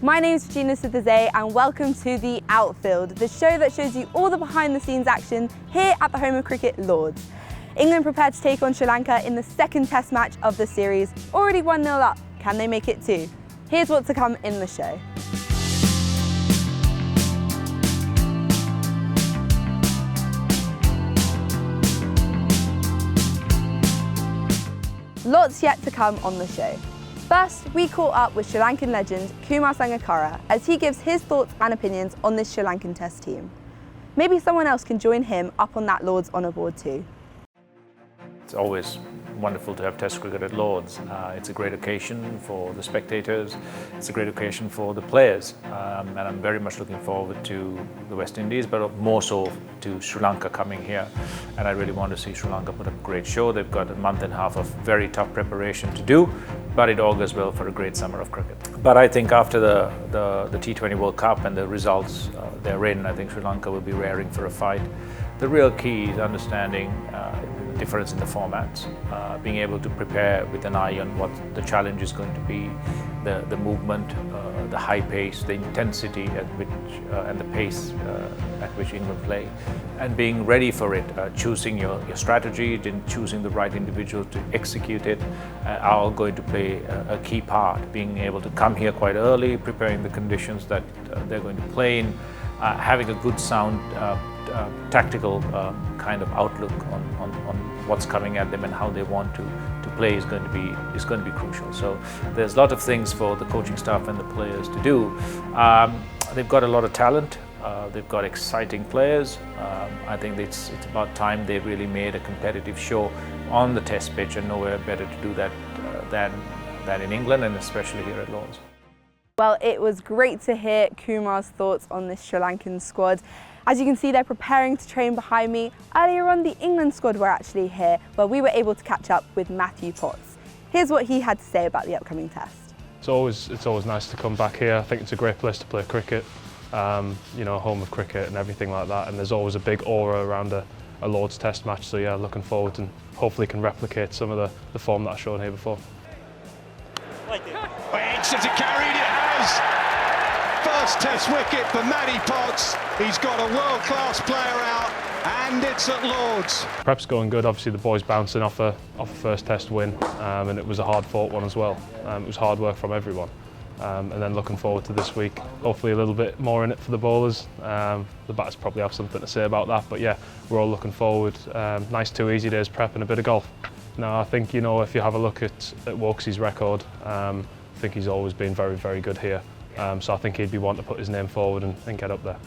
My name is Regina Suddahazai and welcome to the Outfield, the show that shows you all the behind the scenes action here at the home of cricket, Lords. England prepared to take on Sri Lanka in the second test match of the series, already 1-0 up. Can they make it 2? Here's what's to come in the show. Lots yet to come on the show. First, we caught up with Sri Lankan legend Kumar Sangakkara as he gives his thoughts and opinions on this Sri Lankan Test team. Maybe someone else can join him up on that Lords honour board too. It's always wonderful to have Test cricket at Lords. It's a great occasion for the spectators, it's a great occasion for the players, and I'm very much looking forward to the West Indies, but more so to Sri Lanka coming here. And I really want to see Sri Lanka put up a great show. They've got a month and a half of very tough preparation to do, but it augurs well for a great summer of cricket. But I think after the T20 World Cup and the results they're in, I think Sri Lanka will be raring for a fight. The real key is understanding difference in the formats, being able to prepare with an eye on what the challenge is going to be, the movement, the high pace, the intensity at which and the pace at which England play, and being ready for it, choosing your strategy, then choosing the right individual to execute it, are all going to play a key part. Being able to come here quite early, preparing the conditions that they're going to play in, having a good sound tactical kind of outlook on what's coming at them and how they want to play is going to be crucial. So there's a lot of things for the coaching staff and the players to do. They've got a lot of talent. They've got exciting players. I think it's about time they really made a competitive show on the Test pitch, and nowhere better to do that than in England, and especially here at Lords. Well, it was great to hear Kumar's thoughts on this Sri Lankan squad. As you can see, they're preparing to train behind me. Earlier on, the England squad were actually here, where we were able to catch up with Matthew Potts. Here's what he had to say about the upcoming test. It's always nice to come back here. I think it's a great place to play cricket, you know, home of cricket and everything like that. And there's always a big aura around a Lords Test match. So yeah, looking forward and hopefully can replicate some of the form that I've shown here before. Edge it carried, it has! First Test wicket for Matty Potts. He's got a world-class player out, and it's at Lords. Prep's going good. Obviously the boys bouncing off a first Test win, and it was a hard-fought one as well. It was hard work from everyone. And then looking forward to this week. Hopefully a little bit more in it for the bowlers. The batters probably have something to say about that, but yeah, we're all looking forward. Nice 2 easy days prep and a bit of golf. No, I think, you know, if you have a look at Woakes's record, I think he's always been very, very good here. So I think he'd be one to put his name forward and get up there.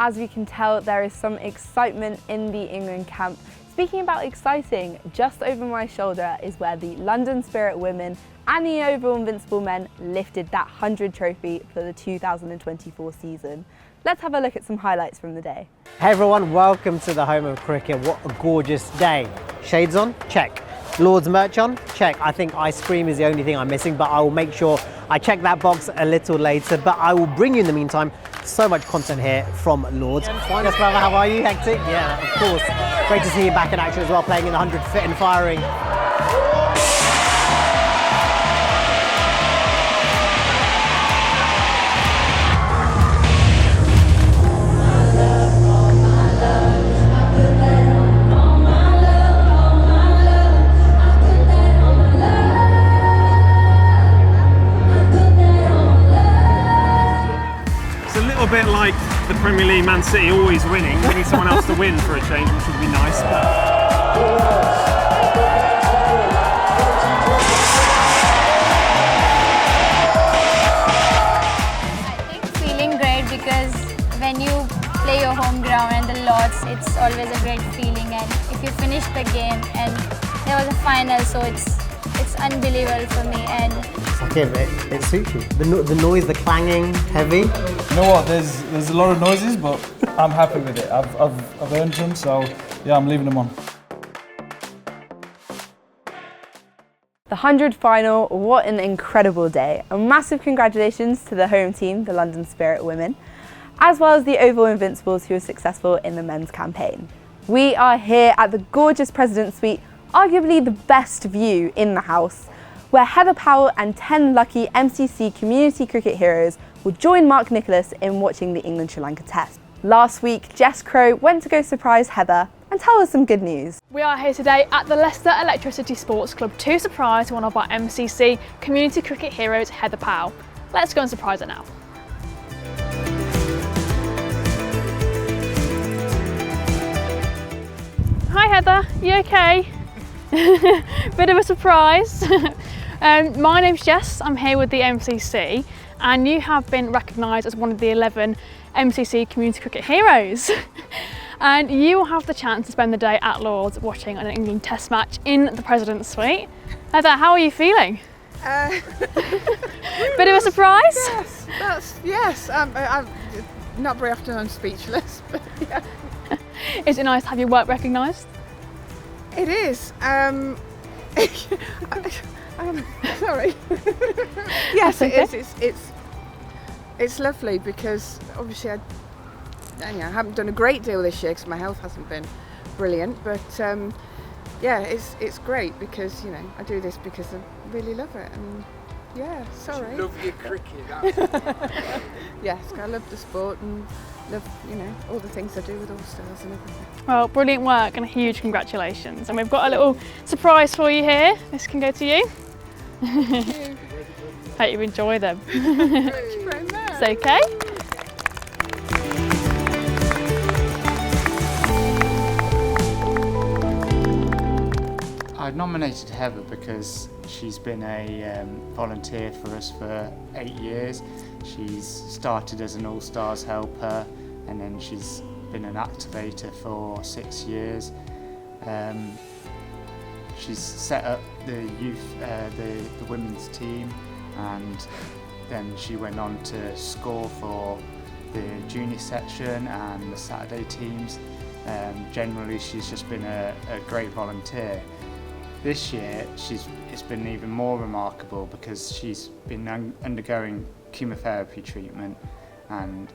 As we can tell, there is some excitement in the England camp. Speaking about exciting, just over my shoulder is where the London Spirit women and the Oval Invincible men lifted that 100 trophy for the 2024 season. Let's have a look at some highlights from the day. Hey everyone, welcome to the home of cricket. What a gorgeous day. Shades on? Check. Lords merch on? Check. I think ice cream is the only thing I'm missing, but I will make sure I check that box a little later. But I will bring you in the meantime so much content here from Lords. Yes, brother, how are you? Hectic? Yeah, of course. Great to see you back in action as well, playing in the 100 fit and firing. A bit like the Premier League, Man City always winning. We need someone else to win for a change, which would be nice. I think feeling great because when you play your home ground and the Lords, it's always a great feeling. And if you finish the game and there was a final, so it's unbelievable for me. And Okay, but it suits you. The noise, the clanging, heavy. You know what? There's a lot of noises, but I'm happy with it. I've earned them, so yeah, I'm leaving them on. The 100 final, what an incredible day. A massive congratulations to the home team, the London Spirit women, as well as the Oval Invincibles who were successful in the men's campaign. We are here at the gorgeous President's Suite, arguably the best view in the house. where Heather Powell and 10 lucky MCC community cricket heroes will join Mark Nicholas in watching the England-Sri Lanka Test. Last week, Jess Crow went to go surprise Heather and tell us some good news. We are here today at the Leicester Electricity Sports Club to surprise one of our MCC community cricket heroes, Heather Powell. Let's go and surprise her now. Hi Heather, you okay? Bit of a surprise. My name's Jess, I'm here with the MCC, and you have been recognised as one of the 11 MCC community cricket heroes. And you will have the chance to spend the day at Lord's watching an England Test match in the President's Suite. Heather, how are you feeling? Bit of a surprise? Yes. I'm not very often I'm speechless, but yeah. Is it nice to have your work recognised? It is. I'm sorry. Yes, okay. it is. It's lovely because obviously I haven't done a great deal this year because my health hasn't been brilliant. But yeah, it's great because I do this because I really love it. And yeah, sorry. You love your cricket. Yes, I love the sport and love all the things I do with All Stars and everything. Well, brilliant work and a huge congratulations. And we've got a little surprise for you here. This can go to you. Thank you. Hope you enjoy them. Thank you very much. It's okay. I nominated Heather because she's been a volunteer for us for 8 years. She's started as an All Stars helper and then she's been an activator for 6 years. She's set up the youth, the women's team, and then she went on to score for the junior section and the Saturday teams. Generally, she's just been a great volunteer. This year, it's been even more remarkable because she's been undergoing chemotherapy treatment, and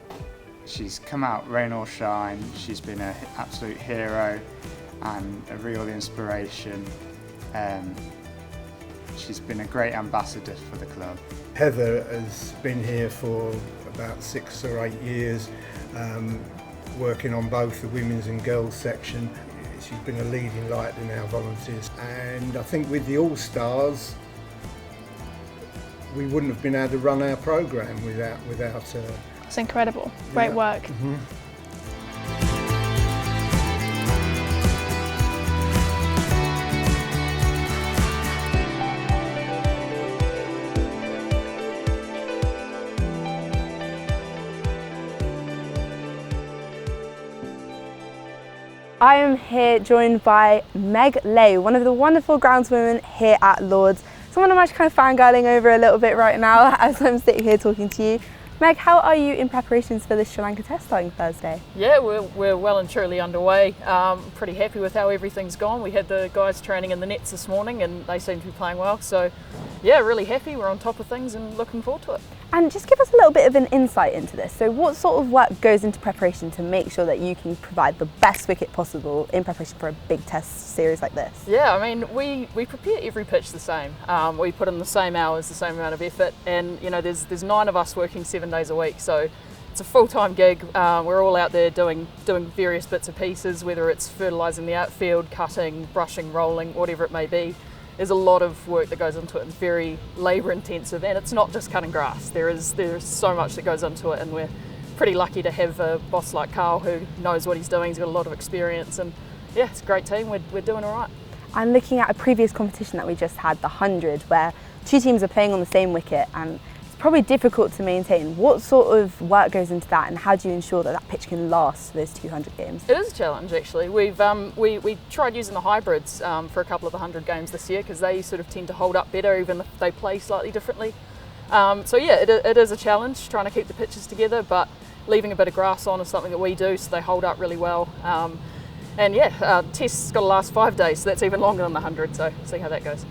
she's come out rain or shine. She's been an absolute hero and a real inspiration. She's been a great ambassador for the club. Heather has been here for about 6 or 8 years, working on both the women's and girls section. She's been a leading light in our volunteers, and I think with the All Stars we wouldn't have been able to run our programme without her. It's incredible. Great work. Mm-hmm. I am here joined by Meg Lay, one of the wonderful groundswomen here at Lord's. Someone I'm actually kind of fangirling over a little bit right now as I'm sitting here talking to you. Meg, how are you in preparations for the Sri Lanka Test starting Thursday? Yeah, we're well and truly underway. Pretty happy with how everything's gone. We had the guys training in the nets this morning and they seem to be playing well. So yeah, really happy. We're on top of things and looking forward to it. And just give us a little bit of an insight into this. So what sort of work goes into preparation to make sure that you can provide the best wicket possible in preparation for a big test series like this? Yeah, I mean, we prepare every pitch the same. We put in the same hours, the same amount of effort, and there's 9 of us working 7 days a week, so it's a full-time gig. We're all out there doing various bits and pieces, whether it's fertilising the outfield, cutting, brushing, rolling, whatever it may be. There's a lot of work that goes into it. It's very labour intensive, and it's not just cutting grass. There's so much that goes into it, and we're pretty lucky to have a boss like Carl who knows what he's doing. He's got a lot of experience, and yeah, it's a great team. We're doing all right. And looking at a previous competition that we just had, the 100, where 2 teams are playing on the same wicket, and it's probably difficult to maintain. What sort of work goes into that, and how do you ensure that pitch can last those 200 games? It is a challenge, actually. We've we tried using the hybrids for a couple of the 100 games this year because they sort of tend to hold up better even if they play slightly differently. So yeah, it is a challenge trying to keep the pitches together, but leaving a bit of grass on is something that we do, so they hold up really well. And yeah, test's got to last 5 days, so that's even longer than the 100, so see how that goes.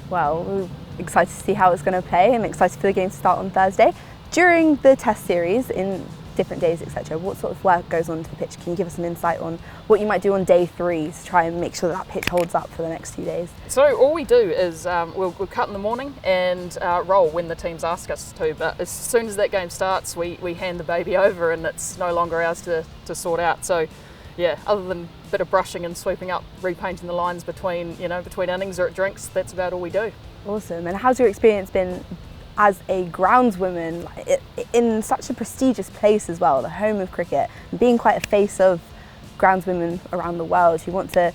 Well, we're excited to see how it's going to play and excited for the game to start on Thursday. During the test series in different days, etc. What sort of work goes onto the pitch? Can you give us an insight on what you might do on day 3 to try and make sure that pitch holds up for the next few days? So all we do is we'll cut in the morning and roll when the teams ask us to, but as soon as that game starts, we hand the baby over and it's no longer ours to sort out. So yeah, other than a bit of brushing and sweeping up, repainting the lines between innings or at drinks, that's about all we do. Awesome. And how's your experience been as a groundswoman in such a prestigious place as well, the home of cricket, and being quite a face of groundswomen around the world who want to,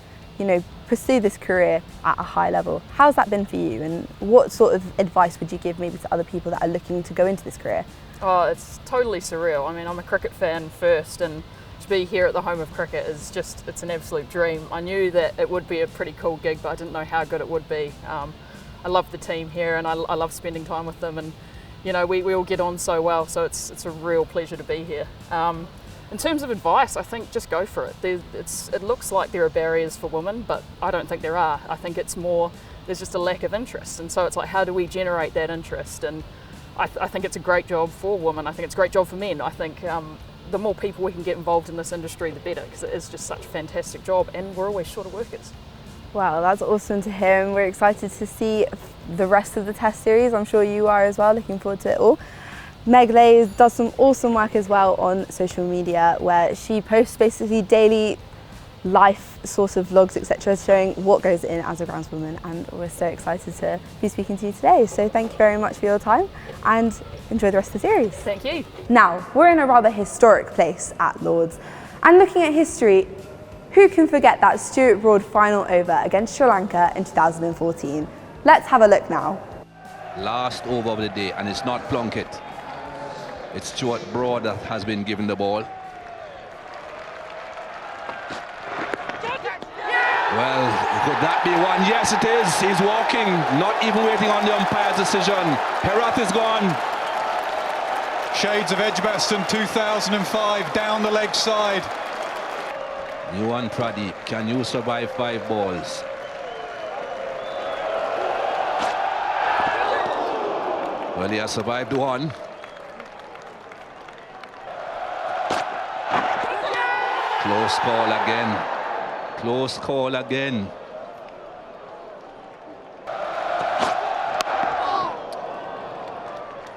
pursue this career at a high level? How's that been for you, and what sort of advice would you give maybe to other people that are looking to go into this career? Oh, it's totally surreal. I mean, I'm a cricket fan first, and to be here at the home of cricket it's an absolute dream. I knew that it would be a pretty cool gig, but I didn't know how good it would be. I love the team here and I love spending time with them, and we all get on so well, so it's a real pleasure to be here. In terms of advice, I think just go for it. It looks like there are barriers for women, but I don't think there are. I think it's more, there's just a lack of interest, and so it's like, how do we generate that interest? And I think it's a great job for women. I think it's a great job for men. I think the more people we can get involved in this industry, the better, because it is just such a fantastic job and we're always short of workers. Wow, that's awesome to hear, and we're excited to see the rest of the test series. I'm sure you are as well, looking forward to it all. Meg Lay does some awesome work as well on social media, where she posts basically daily life sort of vlogs, etc., showing what goes in as a groundswoman, and we're so excited to be speaking to you today. So thank you very much for your time and enjoy the rest of the series. Thank you. Now, we're in a rather historic place at Lords, and looking at history, who can forget that Stuart Broad final over against Sri Lanka in 2014? Let's have a look now. Last over of the day, and it's not Plunkett. It's Stuart Broad that has been given the ball. Well, could that be one? Yes, it is. He's walking, not even waiting on the umpire's decision. Herath is gone. Shades of Edgbaston 2005, down the leg side. Yuan Pradeep, can you survive 5 balls? Well, he has survived 1. Close call again. Close call again.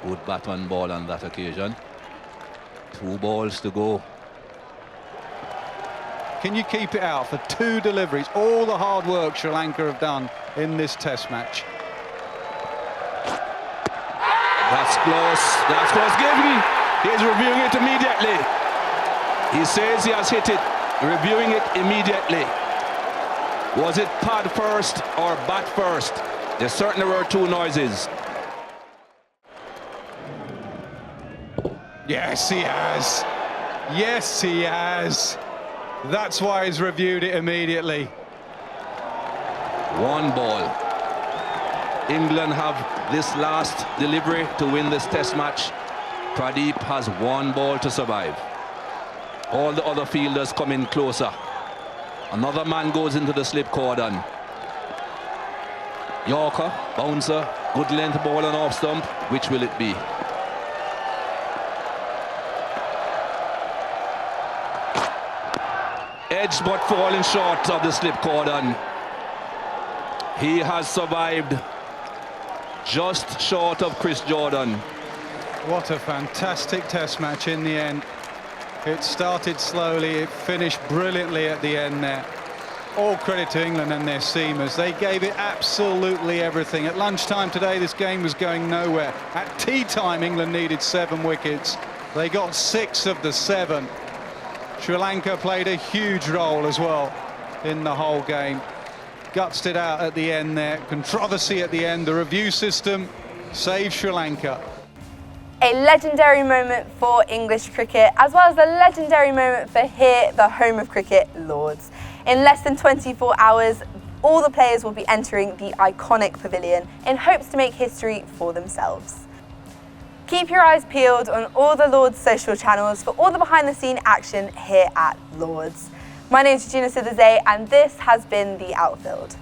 Good bat on ball on that occasion. 2 balls to go. Can you keep it out for 2 deliveries? All the hard work Sri Lanka have done in this test match. That's close. That's close given. He's reviewing it immediately. He says he has hit it. Reviewing it immediately. Was it pad first or bat first? There certainly were 2 noises. Yes, he has. Yes, he has. That's why he's reviewed it immediately. 1 ball. England have this last delivery to win this test match. Pradeep has 1 ball to survive. All the other fielders come in closer. Another man goes into the slip cordon. Yorker, bouncer, good length ball on off stump. Which will it be? Edge but falling short of the slip cordon. He has survived just short of Chris Jordan. What a fantastic test match in the end. It started slowly, it finished brilliantly at the end there. All credit to England and their seamers. They gave it absolutely everything. At lunchtime today, this game was going nowhere. At tea time, England needed 7 wickets. They got 6 of the 7. Sri Lanka played a huge role as well in the whole game. Gutsed it out at the end there. Controversy at the end. The review system saved Sri Lanka. A legendary moment for English cricket, as well as a legendary moment for here, the home of cricket, Lords. In less than 24 hours, all the players will be entering the iconic pavilion in hopes to make history for themselves. Keep your eyes peeled on all the Lords social channels for all the behind-the-scene action here at Lords. My name is Regina Suddahazai, and this has been The Outfield.